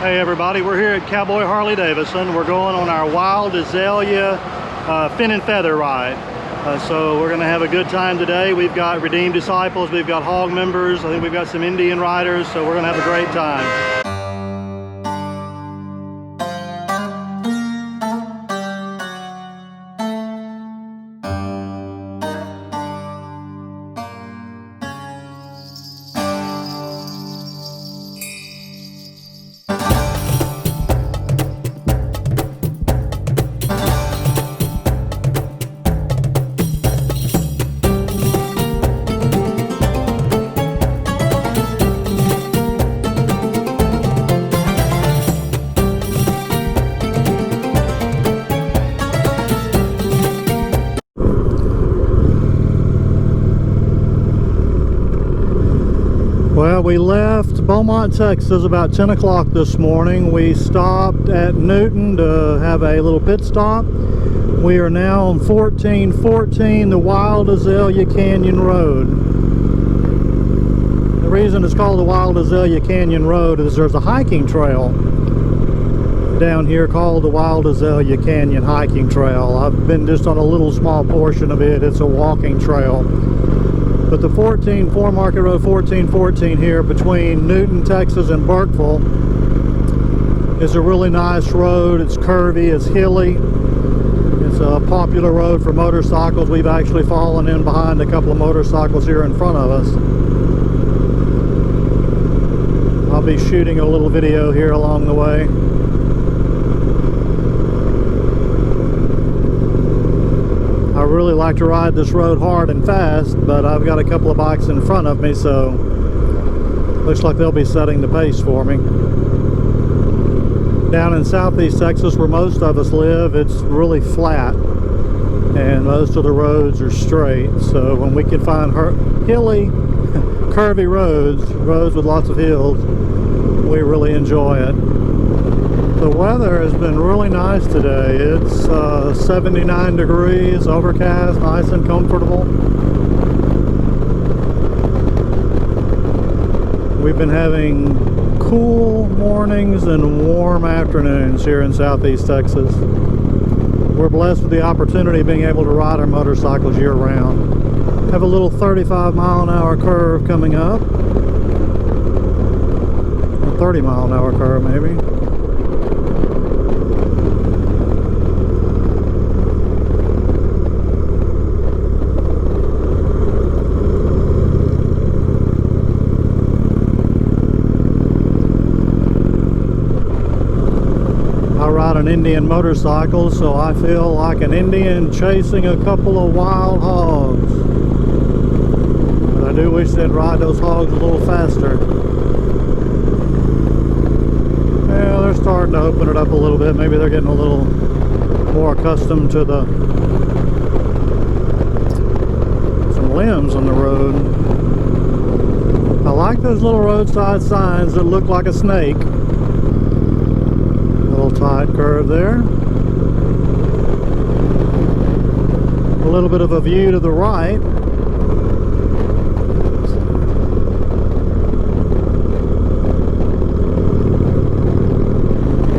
Hey everybody, we're here at Cowboy Harley Davidson. We're going on our Wild Azalea fin and feather ride. So we're going to have a good time today. We've got Redeemed Disciples, we've got Hog members, I think we've got some Indian riders, so we're going to have a great time. Well, we left Beaumont, Texas about 10 o'clock this morning. We stopped at Newton to have a little pit stop. We are now on 1414, the Wild Azalea Canyon Road. The reason it's called the Wild Azalea Canyon Road is there's a hiking trail down here called the Wild Azalea Canyon Hiking Trail. I've been just on a little small portion of it. It's a walking trail. But the 4 Market Road 1414 here between Newton, Texas and Burkeville is a really nice road. It's curvy, it's hilly. It's a popular road for motorcycles. We've actually fallen in behind a couple of motorcycles here in front of us. I'll be shooting a little video here along the way. I really like to ride this road hard and fast, but I've got a couple of bikes in front of me, so looks like they'll be setting the pace for me. Down in southeast Texas, where most of us live, it's really flat and most of the roads are straight. So when we can find hilly, curvy roads with lots of hills, we really enjoy it. The weather has been really nice today. It's 79 degrees, overcast, nice and comfortable. We've been having cool mornings and warm afternoons here in southeast Texas. We're blessed with the opportunity of being able to ride our motorcycles year-round. Have a little 35-mile-an-hour curve coming up. A 30-mile-an-hour curve, maybe. An Indian motorcycle, so I feel like an Indian chasing a couple of wild hogs. But I do wish they'd ride those hogs a little faster. Yeah, they're starting to open it up a little bit. Maybe they're getting a little more accustomed to some limbs on the road. I like those little roadside signs that look like a snake. Tight curve there. A little bit of a view to the right.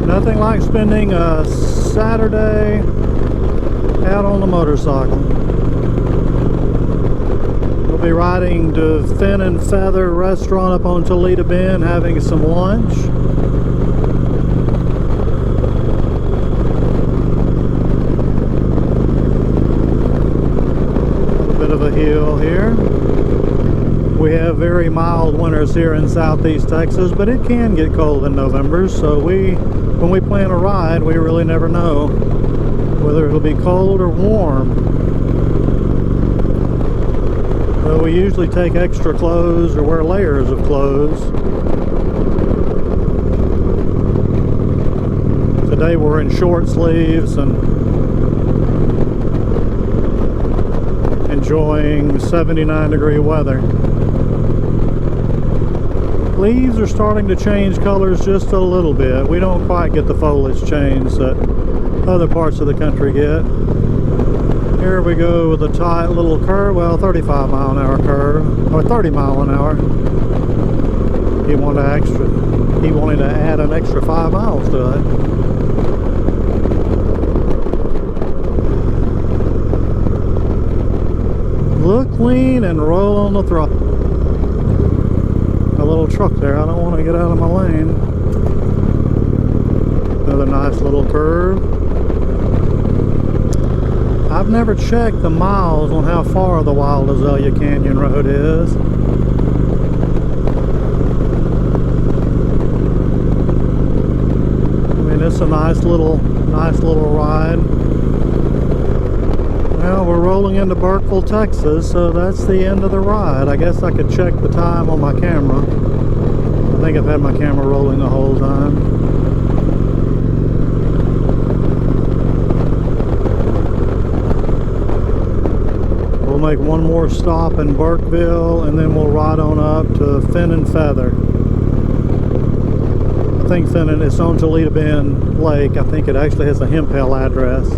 Nothing like spending a Saturday out on the motorcycle. We'll be riding to Fin and Feather restaurant up on Toledo Bend, having some lunch. Hill here. We have very mild winters here in southeast Texas, but it can get cold in November, so when we plan a ride, we really never know whether it'll be cold or warm. Well, we usually take extra clothes or wear layers of clothes. Today we're in short sleeves and enjoying 79-degree weather. Leaves are starting to change colors just a little bit. We don't quite get the foliage change that other parts of the country get. Here we go with a tight little curve, well, 35-mile-an-hour curve, or 30 mile an hour. He wanted to add an extra 5 miles to it. Look clean and roll on the throttle. A little truck there. I don't want to get out of my lane. Another nice little curve. I've never checked the miles on how far the Wild Azalea Canyon Road is. I mean, it's a nice little ride. Well, we're rolling into Burkeville, Texas, so that's the end of the ride. I guess I could check the time on my camera. I think I've had my camera rolling the whole time. We'll make one more stop in Burkeville, and then we'll ride on up to Fin and Feather. I think Fin, it's on Toledo Bend Lake. I think it actually has a Hemphill address.